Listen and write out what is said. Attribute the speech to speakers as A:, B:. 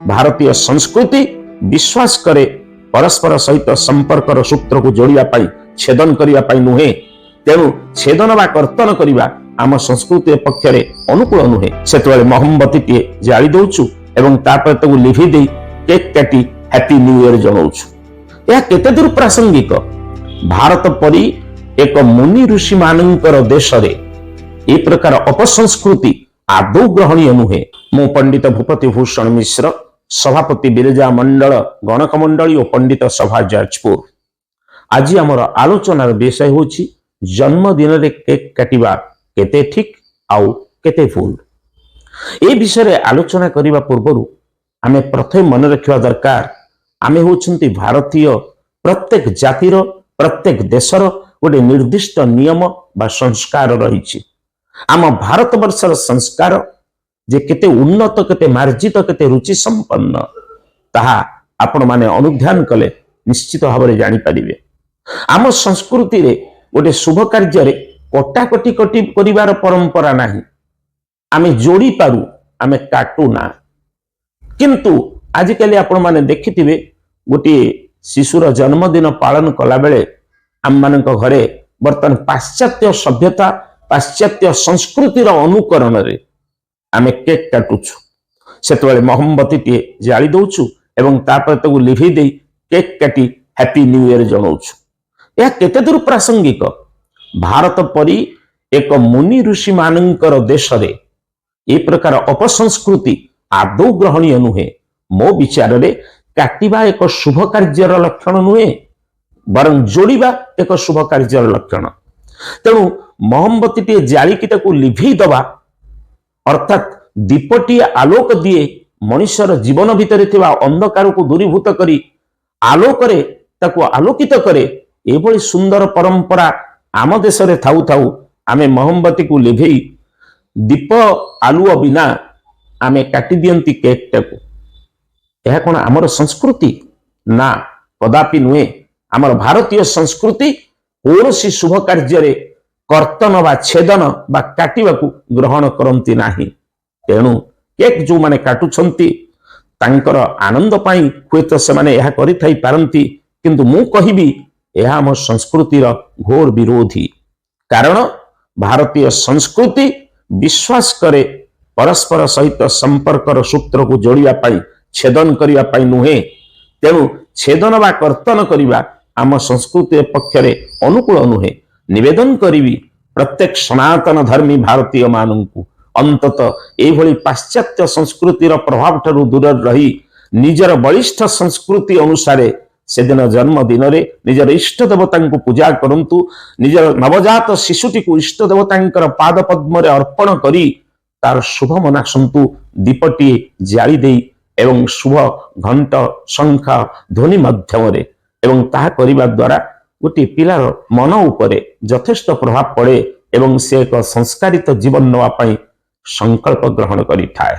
A: भारतीय संस्कृति विश्वास करे परस्पर सहित संपर्कर सूत्र को जोड़िया पाई छेदन करिया पाई नुहे तेणु छेदन बा कर्तन करिबा आम संस्कृति पक्षरे अनुकूल नुहे सेतबेले मोमबत्ती टे जाली दउछु एवं तापर ताकू लिभि देई केक काटी हैप्पी न्यू ईयर जणाउछु। यह केते दूर प्रासंगिक भारत परी एक मुनि ऋषि मानकर देश रे ए प्रकार अपसंस्कृति आदौ ग्रहणीय नुहे। मु पंडित भूपति भूषण मिश्र सभापति बिरजा मंडल गणक मंडली और पंडित सभा जाजपुर। आज आमर आलोचनार विषय होछि जन्मदिन रे केक काटिबा केते ठीक आउ केते भूल। ए विषय रे आलोचना करिबा पूर्वरु आमे प्रथम मन रखिबा दरकार आमे होछंती भारतीय प्रत्येक जातिर प्रत्येक देशर गोटे निर्दिष्ट नियम बा संस्कार रहिछि। आम भारत वर्षर संस्कार जे केते उन्नत केते मार्जित केते रुचि संपन्न ताहा आपण माने अनुध्यान कले निश्चित भाव में जानी पारिबे। आम संस्कृति रे गोटे शुभ कार्य रे कटाकटी कटी करिवार परंपरा नाही। आमे जोड़ी पारू आमे काटू ना किंतु आजिकली आपण माने देखिथिबे गोटे शिशुर जन्मदिन पालन कला बेले आम मानक घरे बर्तन पाश्चात्य सभ्यता पाश्चात्य संस्कृतिर अनुकरण रे आमे केक काटुछु सेतबेले मोमबत्ती टे जाली दउछु एवं तापर ताकू लिभि देई केक काटी हैप्पी न्यू ईयर जणाउछु। यह केते दूर प्रासंगिक भारत परी एक मुनि ऋषि मानकर देश रे ए प्रकार अपसंस्कृति आदौ ग्रहणीय नुहे। मो विचार रे काटिबा एक शुभ कार्यर लक्षण नुहे बरं जोड़िबा एक शुभ कार्यर लक्षण। तेणु मोमबत्ती टे जालिकी ताकू लिभि दबा अर्थात दीपटी आलोक दिए मनुष्यर जीवन भितर थिबा अंधकार को दूरीभूत करी आलोकरे ताकू आलोकित करे एभली सुंदर परंपरा आम देश रे थाउ थाउ आमे मोमबत्ती को लिभेई दीप आलुओ बिना आमे काटी दियंती केक टाकू। यह कौन आमर संस्कृति ना कदापि नुहे। आमर भारतीय संस्कृति कौनसी शुभ कार्य रे कर्तन बा छेदन बा काटिबा को ग्रहण करंती नाही। तेणु केक जो माने काटुछंती तांकर आनंद पाई हुएत से माने यह करि थाई पारंती किंतु मु कहिबी यह आम संस्कृतिर घोर विरोधी। कारण भारतीय संस्कृति विश्वास करे परस्पर सहित संपर्कर सूत्र को जोड़िया पाई छेदन करिया पाई नुहे तेणु छेदन बा कर्तन करिबा आम संस्कृति पक्षरे अनुकूल नुहे। निवेदन करिबी प्रत्येक सनातन धर्मी भारतीय मानंकु अंतत एभली पाश्चात्य संस्कृतिर प्रभाव ठारू दूर रही निजर बलिष्ठ संस्कृति अनुसारे सेदिन जन्मदिन रे निजर इष्ट देवता को पूजा करंतु निजर नवजात शिशुटी को इष्ट देवता पाद पद्म रे अर्पण करी तार शुभ मनासंतु दीपटी जाली देई एवं शुभ घंट शंख ध्वनि माध्यम रे एवं ताहा करिबा द्वारा गोटे पिलार मन उपरे यथेष्ट प्रभाव पड़े एवं से एक संस्कारित जीवन नवा पाई संकल्प ग्रहण करिथाए।